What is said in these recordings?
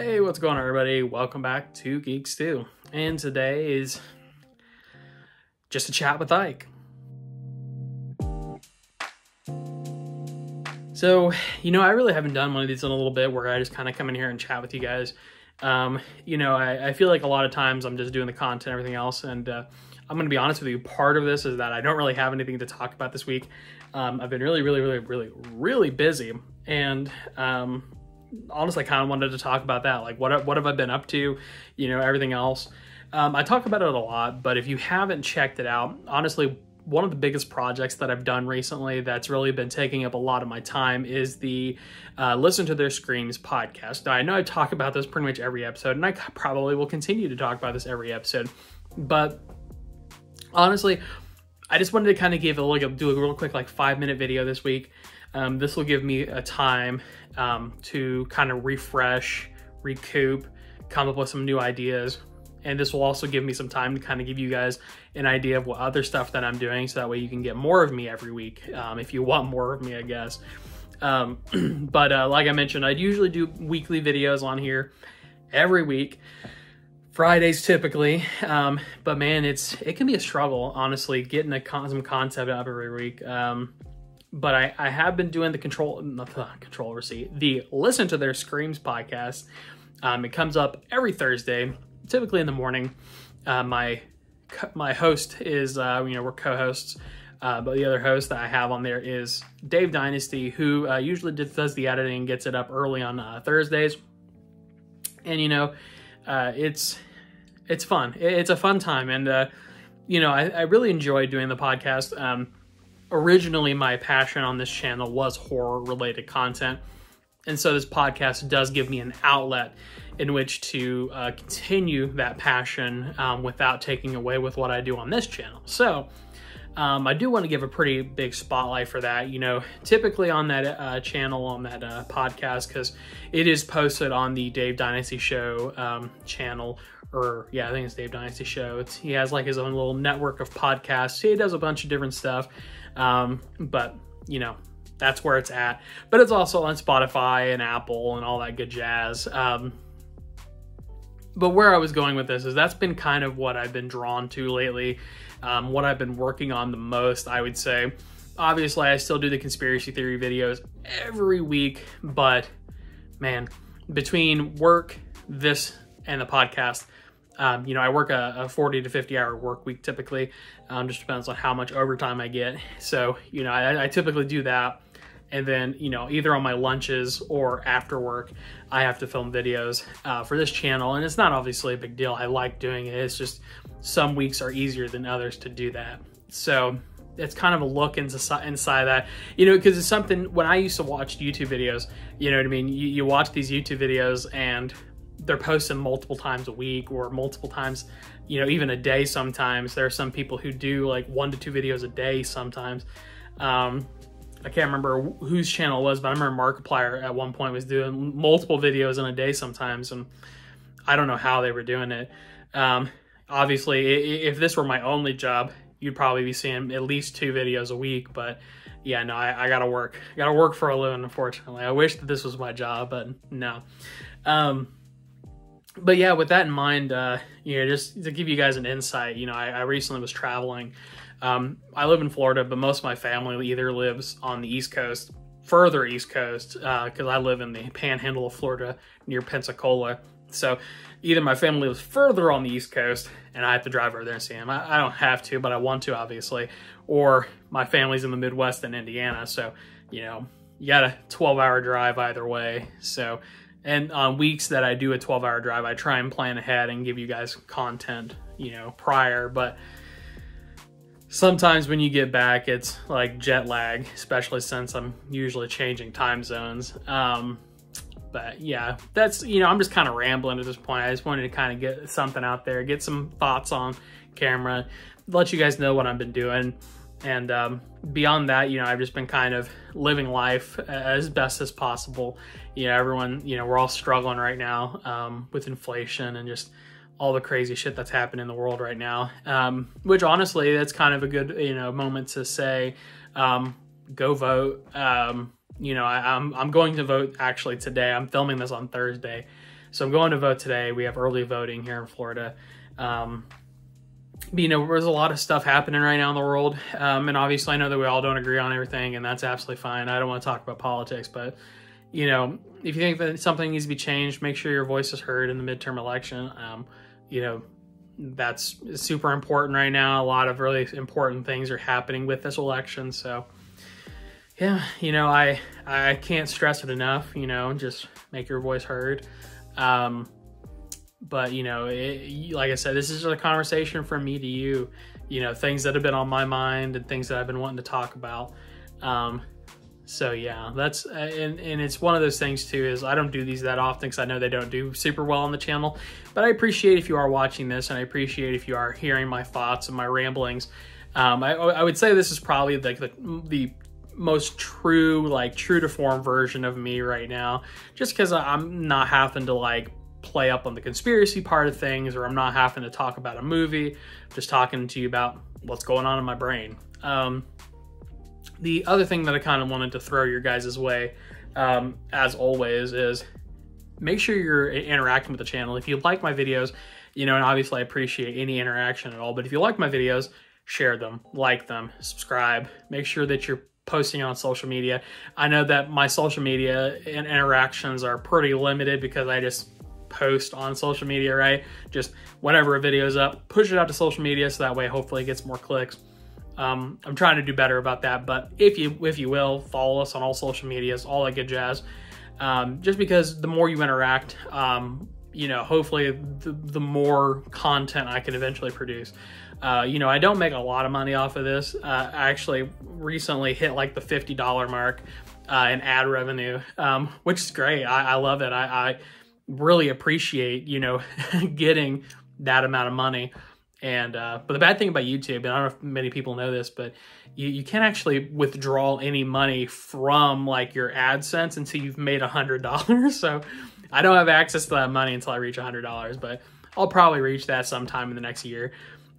Hey, what's going on, everybody? Welcome back to Geek-Stew. And today is just a chat with Paik. So, I really haven't done one of these in a little bit where I just kind of come in here and chat with you guys. I feel like a lot of times I'm just doing the content and everything else, and I'm going to be honest with you, part of this is that I don't really have anything to talk about this week. I've been really busy, and honestly, I kind of wanted to talk about that. Like, what have I been up to, everything else. I talk about it a lot, but if you haven't checked it out, honestly, one of the biggest projects that I've done recently that's really been taking up a lot of my time is the Listen to Their Screams podcast. Now, I know I talk about this pretty much every episode, and I probably will continue to talk about this every episode, but honestly, I just wanted to kind of do a real quick, 5-minute video this week. This will give me a time to kind of refresh, recoup, come up with some new ideas. And this will also give me some time to kind of give you guys an idea of what other stuff that I'm doing, so that way you can get more of me every week, if you want more of me, I guess. But like I mentioned, I'd usually do weekly videos on here every week. Fridays typically, but man, it can be a struggle, honestly, getting some concept up every week. But I have been doing the Listen to Their Screams podcast. It comes up every Thursday, typically in the morning. My host is, we're co-hosts, but the other host that I have on there is Dave Dynasty, who usually does the editing and gets it up early on Thursdays. And, it's fun. It's a fun time. And, I really enjoy doing the podcast. Originally, my passion on this channel was horror-related content, and so this podcast does give me an outlet in which to continue that passion without taking away with what I do on this channel. So I do want to give a pretty big spotlight for that. Typically on that channel, on that podcast, because it is posted on the Dave Dynasty Show channel. I think it's Dave Dynasty Show. He has his own little network of podcasts. He does a bunch of different stuff. But that's where it's at. But it's also on Spotify and Apple and all that good jazz. But where I was going with this is that's been kind of what I've been drawn to lately. What I've been working on the most, I would say. Obviously, I still do the conspiracy theory videos every week, but man, between work, this, and the podcast, I work a 40 to 50 hour work week typically. Just depends on how much overtime I get. So, I typically do that. And then, either on my lunches or after work, I have to film videos for this channel. And it's not obviously a big deal. I like doing it. It's just some weeks are easier than others to do that. So it's kind of a look inside that, because it's something, when I used to watch YouTube videos, you know what I mean? You watch these YouTube videos and they're posted multiple times a week or multiple times, even a day sometimes. There are some people who do 1 to 2 videos a day sometimes. I can't remember whose channel it was, but I remember Markiplier at one point was doing multiple videos in a day sometimes, and I don't know how they were doing it. Obviously, if this were my only job, you'd probably be seeing at least 2 videos a week, but yeah, no, I gotta work. I gotta work for a living, unfortunately. I wish that this was my job, but no. But yeah, with that in mind, just to give you guys an insight, I recently was traveling. I live in Florida, but most of my family either lives on the East Coast, further East Coast, because I live in the panhandle of Florida near Pensacola. So either my family lives further on the East Coast and I have to drive over there and see them. I don't have to, but I want to, obviously. Or my family's in the Midwest in Indiana. So, you got a 12-hour drive either way. So, and on weeks that I do a 12-hour drive, I try and plan ahead and give you guys content, prior. But sometimes when you get back, it's like jet lag, especially since I'm usually changing time zones. But yeah, that's, I'm just kind of rambling at this point. I just wanted to kind of get something out there, get some thoughts on camera, let you guys know what I've been doing. And beyond that, I've just been kind of living life as best as possible. Everyone, we're all struggling right now with inflation and just all the crazy shit that's happening in the world right now. Which honestly, that's kind of a good, moment to say, go vote. I'm going to vote actually today. I'm filming this on Thursday. So I'm going to vote today. We have early voting here in Florida. But, you know, there's a lot of stuff happening right now in the world. And obviously I know that we all don't agree on everything, and that's absolutely fine. I don't want to talk about politics, but, you know, if you think that something needs to be changed, make sure your voice is heard in the midterm election. You know, that's super important right now. A lot of really important things are happening with this election. So, yeah, you know, I can't stress it enough, you know, just make your voice heard. But, you know, like I said, this is just a conversation from me to you, you know, things that have been on my mind and things that I've been wanting to talk about. So yeah, that's, and it's one of those things too, is I don't do these that often because I know they don't do super well on the channel, but I appreciate if you are watching this, and I appreciate if you are hearing my thoughts and my ramblings. I would say this is probably like the most true to form version of me right now, just because I'm not having to like play up on the conspiracy part of things, or I'm not having to talk about a movie, just talking to you about what's going on in my brain. The other thing that I kind of wanted to throw your guys' way, as always, is make sure you're interacting with the channel. If you like my videos, you know, and obviously I appreciate any interaction at all, but if you like my videos, share them, like them, subscribe, make sure that you're posting on social media. I know that my social media and interactions are pretty limited because I just post on social media, right? Just whenever a video is up, push it out to social media so that way hopefully it gets more clicks. I'm trying to do better about that, but if you will, follow us on all social medias, all that good jazz. Just because the more you interact, you know, hopefully the more content I can eventually produce. You know, I don't make a lot of money off of this. I actually recently hit like the $50 mark in ad revenue, which is great. I love it. I really appreciate, you know, getting that amount of money. And but the bad thing about YouTube, and I don't know if many people know this, but you can't actually withdraw any money from like your AdSense until you've made $100. So I don't have access to that money until I reach $100, but I'll probably reach that sometime in the next year.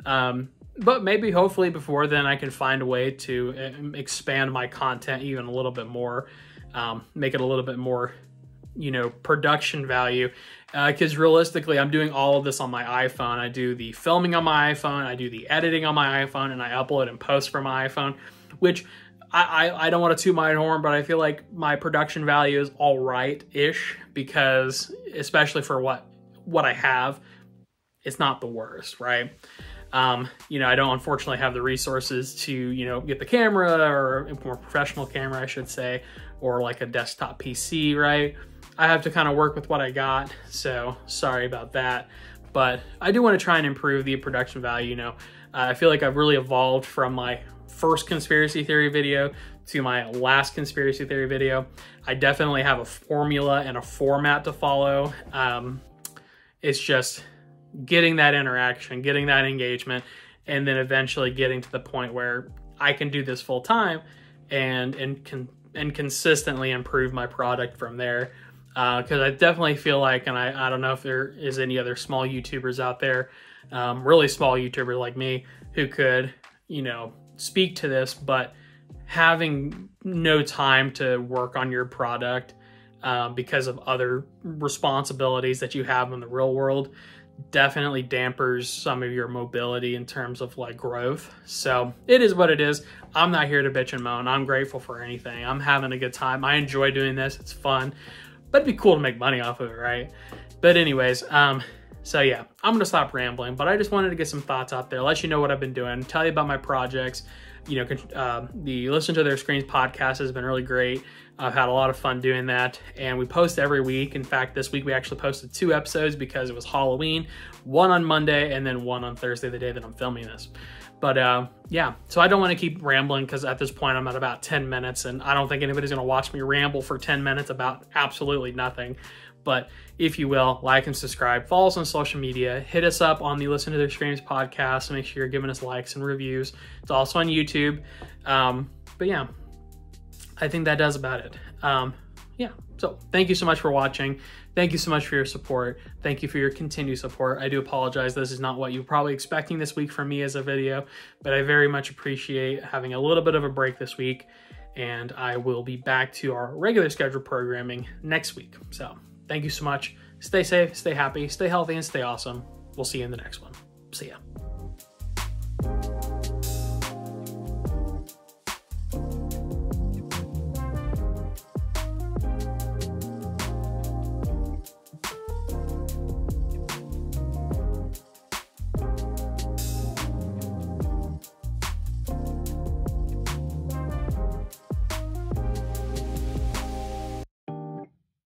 But maybe hopefully before then I can find a way to expand my content even a little bit more, make it a little bit more, you know, production value. Because realistically, I'm doing all of this on my iPhone. I do the filming on my iPhone, I do the editing on my iPhone, and I upload and post from my iPhone, which I don't want to toot my own horn, but I feel like my production value is all right-ish, because especially for what I have, it's not the worst, right? You know, I don't unfortunately have the resources to, you know, get the camera, or a more professional camera, I should say, or like a desktop PC, right? I have to kind of work with what I got, so sorry about that. But I do want to try and improve the production value. You know, I feel like I've really evolved from my first conspiracy theory video to my last conspiracy theory video. I definitely have a formula and a format to follow. It's just getting that interaction, getting that engagement, and then eventually getting to the point where I can do this full time and consistently improve my product from there. Because I definitely feel like, and I don't know if there is any other small YouTubers out there, really small YouTubers like me, who could, you know, speak to this, but having no time to work on your product because of other responsibilities that you have in the real world definitely dampers some of your mobility in terms of like growth. So it is what it is. I'm not here to bitch and moan. I'm grateful for anything. I'm having a good time. I enjoy doing this. It's fun. But it'd be cool to make money off of it, right? But anyways, so yeah, I'm gonna stop rambling, but I just wanted to get some thoughts out there, let you know what I've been doing, tell you about my projects. You know, the Listen to Their Screens podcast has been really great. I've had a lot of fun doing that, and we post every week. In fact, this week we actually posted 2 episodes because it was Halloween, one on Monday and then one on Thursday, the day that I'm filming this. But yeah, so I don't want to keep rambling because at this point I'm at about 10 minutes and I don't think anybody's going to watch me ramble for 10 minutes about absolutely nothing. But if you will, like and subscribe, follow us on social media, hit us up on the Listen to Their Screams podcast, make sure you're giving us likes and reviews. It's also on YouTube. But yeah, I think that does about it. Yeah, so thank you so much for watching. Thank you so much for your support. Thank you for your continued support. I do apologize. This is not what you were probably expecting this week from me as a video, but I very much appreciate having a little bit of a break this week, and I will be back to our regular scheduled programming next week. So thank you so much. Stay safe, stay happy, stay healthy, and stay awesome. We'll see you in the next one. See ya.